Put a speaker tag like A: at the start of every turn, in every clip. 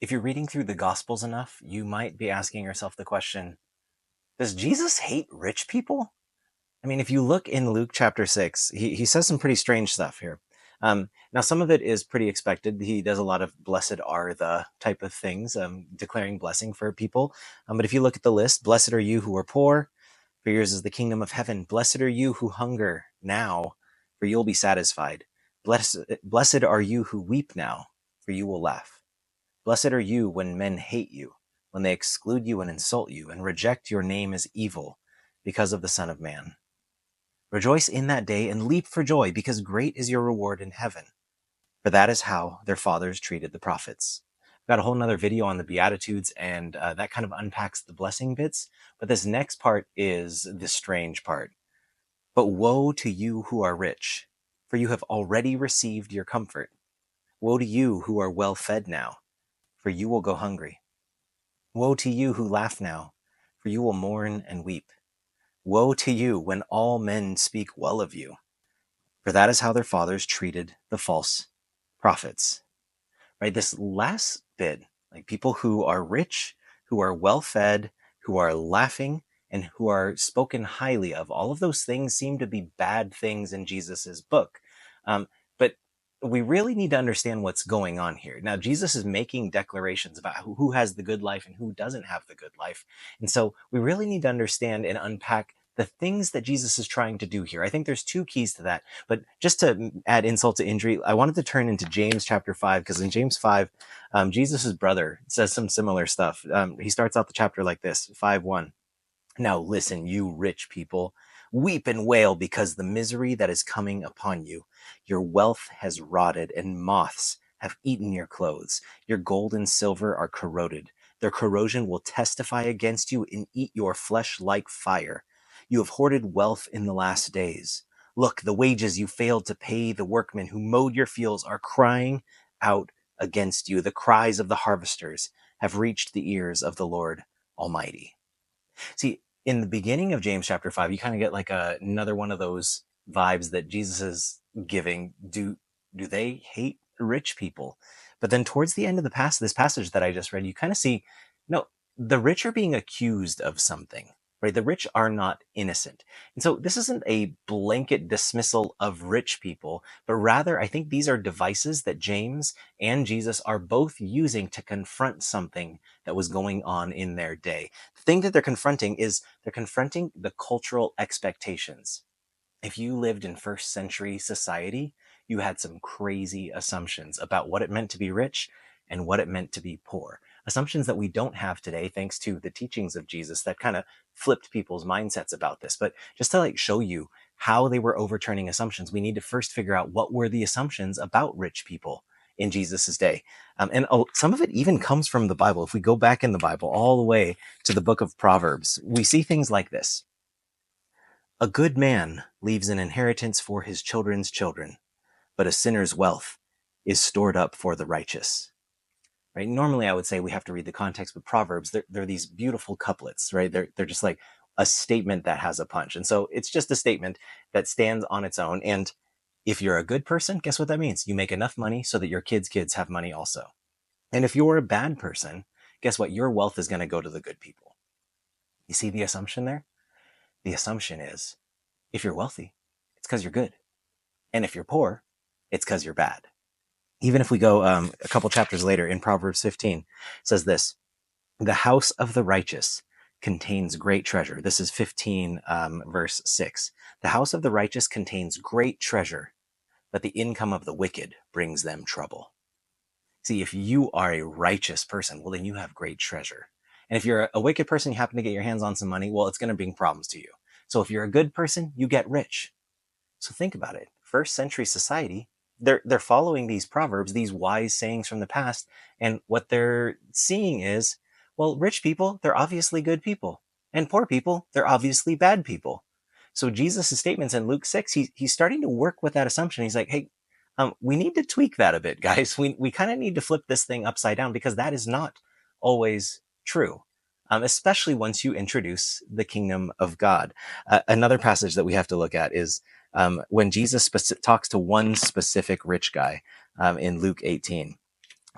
A: If you're reading through the Gospels enough, you might be asking yourself the question, does Jesus hate rich people? I mean, if you look in Luke chapter 6, he says some pretty strange stuff here. Now, some of it is pretty expected. He does a lot of blessed are the type of things, declaring blessing for people. But if you look at the list, blessed are you who are poor, for yours is the kingdom of heaven. Blessed are you who hunger now, for you'll be satisfied. Blessed are you who weep now, for you will laugh. Blessed are you when men hate you, when they exclude you and insult you, and reject your name as evil because of the Son of Man. Rejoice in that day and leap for joy, because great is your reward in heaven. For that is how their fathers treated the prophets. I've got a whole nother video on the Beatitudes, and that kind of unpacks the blessing bits. But this next part is the strange part. But woe to you who are rich, for you have already received your comfort. Woe to you who are well fed now, for you will go hungry. Woe to you who laugh now, for you will mourn and weep. Woe to you when all men speak well of you, for that is how their fathers treated the false prophets. Right? This last bit, like people who are rich, who are well fed, who are laughing, and who are spoken highly of, all of those things seem to be bad things in Jesus's book. But we really need to understand what's going on here. Now, Jesus is making declarations about who has the good life and who doesn't have the good life. And so we really need to understand and unpack the things that Jesus is trying to do here. I think there's two keys to that. But just to add insult to injury, I wanted to turn into James chapter 5, because in James 5, Jesus' brother says some similar stuff. He starts out the chapter like this, 5:1. Now listen, you rich people, weep and wail because the misery that is coming upon you. Your wealth has rotted and moths have eaten your clothes. Your gold and silver are corroded. Their corrosion will testify against you and eat your flesh like fire. You have hoarded wealth in the last days. Look, the wages you failed to pay the workmen who mowed your fields are crying out against you. The cries of the harvesters have reached the ears of the Lord Almighty. See, in the beginning of James chapter 5, you kind of get like another one of those vibes that Jesus is giving. Do they hate rich people? But then towards the end of this passage that I just read, you kind of see, no, the rich are being accused of something, right? The rich are not innocent. And so this isn't a blanket dismissal of rich people, but rather I think these are devices that James and Jesus are both using to confront something that was going on in their day. The thing that they're confronting is they're confronting the cultural expectations. If you lived in first century society, you had some crazy assumptions about what it meant to be rich and what it meant to be poor. Assumptions that we don't have today, thanks to the teachings of Jesus that kind of flipped people's mindsets about this. But just to like show you how they were overturning assumptions, we need to first figure out what were the assumptions about rich people in Jesus's day. And some of it even comes from the Bible. If we go back in the Bible all the way to the book of Proverbs, we see things like this. A good man leaves an inheritance for his children's children, but a sinner's wealth is stored up for the righteous. Right? Normally, I would say we have to read the context, but Proverbs, they're these beautiful couplets, right? They're just like a statement that has a punch. And so it's just a statement that stands on its own. And if you're a good person, guess what that means? You make enough money so that your kids' have money also. And if you're a bad person, guess what? Your wealth is going to go to the good people. You see the assumption there? The assumption is if you're wealthy, it's because you're good. And if you're poor, it's because you're bad. Even if we go a couple chapters later in Proverbs 15, it says this, the house of the righteous contains great treasure. This is 15 verse 6. The house of the righteous contains great treasure, but the income of the wicked brings them trouble. See, if you are a righteous person, well, then you have great treasure. And if you're a wicked person, you happen to get your hands on some money, well, it's going to bring problems to you. So if you're a good person, you get rich. So think about it. First century society, they're following these proverbs, these wise sayings from the past, and what they're seeing is, well, rich people, they're obviously good people, and poor people, they're obviously bad people. So Jesus' statements in Luke 6, he's starting to work with that assumption. He's like, hey, we need to tweak that a bit, guys. We kind of need to flip this thing upside down, because that is not always true. Especially once you introduce the kingdom of God. Another passage that we have to look at is when Jesus talks to one specific rich guy in Luke 18.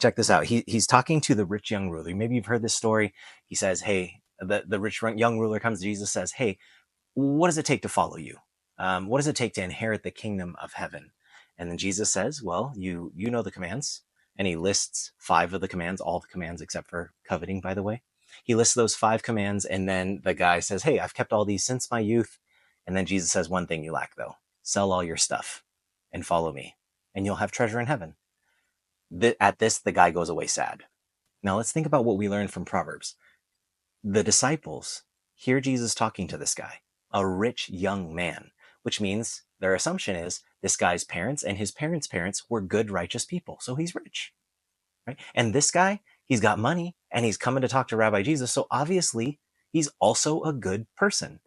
A: Check this out. He's talking to the rich young ruler. Maybe you've heard this story. He says, hey, the rich young ruler comes to Jesus, says, hey, what does it take to follow you? What does it take to inherit the kingdom of heaven? And then Jesus says, well, you know the commands. And he lists 5 of the commands, all the commands except for coveting, by the way. He lists those 5 commands. And then the guy says, hey, I've kept all these since my youth. And then Jesus says, one thing you lack, though: sell all your stuff and follow me, and you'll have treasure in heaven. At this, the guy goes away sad. Now let's think about what we learned from Proverbs. The disciples hear Jesus talking to this guy, a rich young man, which means their assumption is this guy's parents and his parents' parents were good, righteous people. So he's rich, right? And this guy, he's got money and he's coming to talk to Rabbi Jesus. So obviously he's also a good person.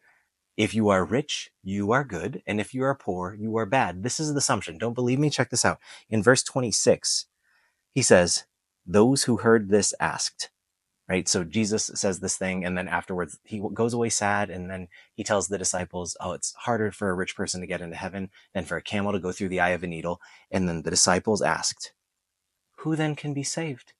A: If you are rich, you are good. And if you are poor, you are bad. This is the assumption. Don't believe me? Check this out. In verse 26, he says, those who heard this asked, right? So Jesus says this thing, and then afterwards he goes away sad, and then he tells the disciples, oh, it's harder for a rich person to get into heaven than for a camel to go through the eye of a needle. And then the disciples asked, who then can be saved?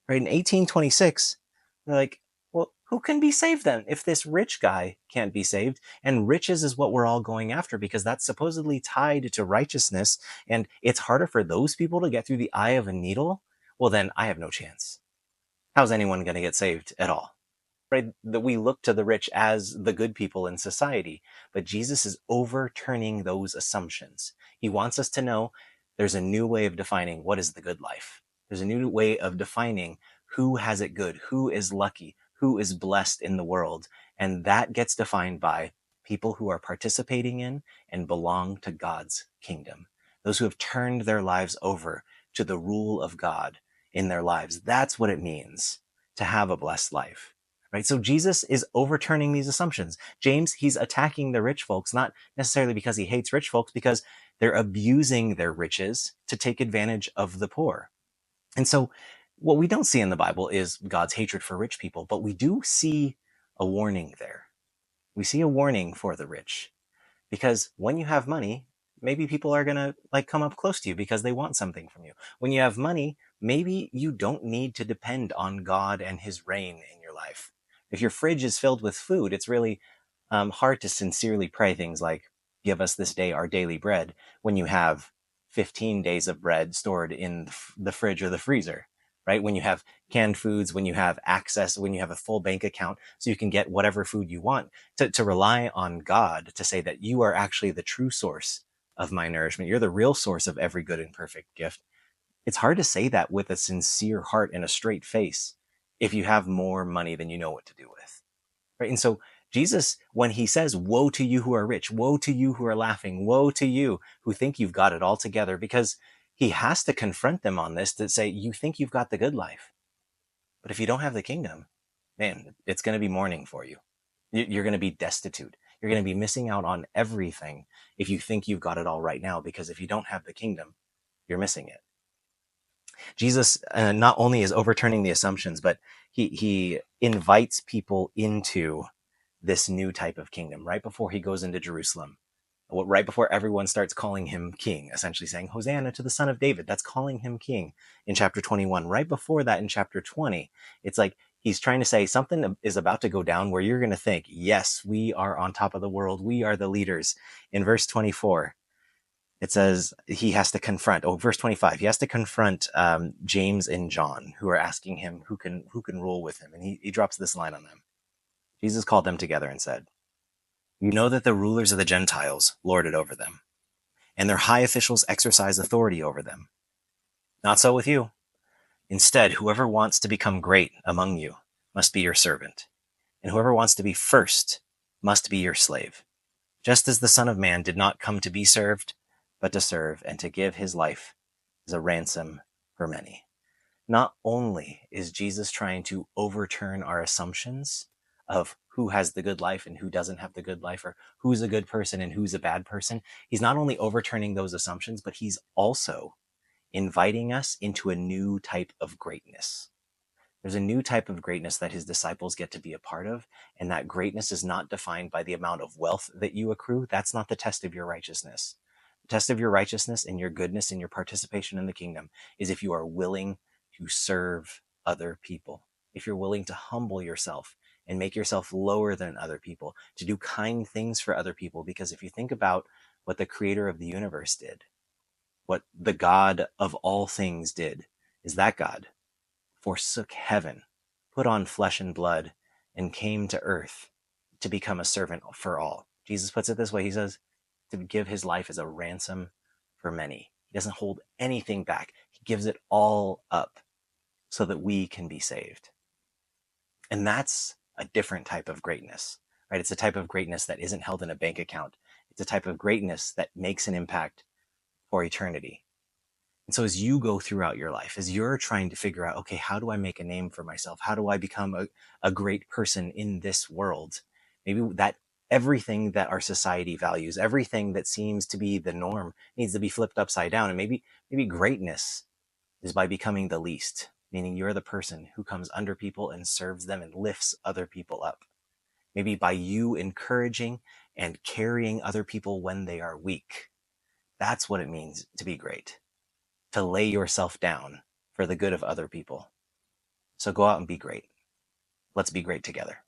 A: Right? In 1826, they're like, well, who can be saved then if this rich guy can't be saved? And riches is what we're all going after because that's supposedly tied to righteousness, and it's harder for those people to get through the eye of a needle. Well, then I have no chance. How's anyone going to get saved at all? Right? That we look to the rich as the good people in society, but Jesus is overturning those assumptions. He wants us to know there's a new way of defining what is the good life. There's a new way of defining who has it good, who is lucky, who is blessed in the world. And that gets defined by people who are participating in and belong to God's kingdom. Those who have turned their lives over to the rule of God in their lives. That's what it means to have a blessed life. Right? So Jesus is overturning these assumptions. James, he's attacking the rich folks, not necessarily because he hates rich folks, because they're abusing their riches to take advantage of the poor. And so what we don't see in the Bible is God's hatred for rich people, but we do see a warning there. We see a warning for the rich, because when you have money, maybe people are going to come up close to you because they want something from you. When you have money, maybe you don't need to depend on God and his reign in your life. If your fridge is filled with food, it's really hard to sincerely pray things like, give us this day our daily bread, when you have 15 days of bread stored in the fridge or the freezer, right? When you have canned foods, when you have access, when you have a full bank account so you can get whatever food you want, to rely on God to say that you are actually the true source of my nourishment. You're the real source of every good and perfect gift. It's hard to say that with a sincere heart and a straight face if you have more money than you know what to do with, right? And so Jesus, when he says, woe to you who are rich, woe to you who are laughing, woe to you who think you've got it all together, because he has to confront them on this to say, you think you've got the good life, but if you don't have the kingdom, man, it's going to be mourning for you. You're going to be destitute. You're going to be missing out on everything if you think you've got it all right now, because if you don't have the kingdom, you're missing it. Jesus not only is overturning the assumptions, but he invites people into this new type of kingdom right before he goes into Jerusalem. Right before everyone starts calling him king, essentially saying, Hosanna to the Son of David. That's calling him king in chapter 21. Right before that, in chapter 20, it's like he's trying to say something is about to go down where you're going to think, yes, we are on top of the world. We are the leaders. In verse 24, it says he has to confront, verse 25, he has to confront James and John, who are asking him who can rule with him. And he drops this line on them. Jesus called them together and said, you know that the rulers of the Gentiles lord it over them, and their high officials exercise authority over them. Not so with you. Instead, whoever wants to become great among you must be your servant, and whoever wants to be first must be your slave, just as the Son of Man did not come to be served, but to serve and to give his life as a ransom for many. Not only is Jesus trying to overturn our assumptions of who has the good life and who doesn't have the good life, or who's a good person and who's a bad person, he's not only overturning those assumptions, but he's also inviting us into a new type of greatness. There's a new type of greatness that his disciples get to be a part of, and that greatness is not defined by the amount of wealth that you accrue. That's not the test of your righteousness. The test of your righteousness and your goodness and your participation in the kingdom is if you are willing to serve other people, if you're willing to humble yourself and make yourself lower than other people, to do kind things for other people. Because if you think about what the creator of the universe did, what the God of all things did, is that God forsook heaven, put on flesh and blood, and came to earth to become a servant for all. Jesus puts it this way. He says to give his life as a ransom for many. He doesn't hold anything back. He gives it all up so that we can be saved. And that's a different type of greatness, right? It's a type of greatness that isn't held in a bank account. It's a type of greatness that makes an impact for eternity. And so as you go throughout your life, as you're trying to figure out, okay, how do I make a name for myself? How do I become a great person in this world? Maybe that everything that our society values, everything that seems to be the norm needs to be flipped upside down. And maybe greatness is by becoming the least, meaning you're the person who comes under people and serves them and lifts other people up. Maybe by you encouraging and carrying other people when they are weak. That's what it means to be great, to lay yourself down for the good of other people. So go out and be great. Let's be great together.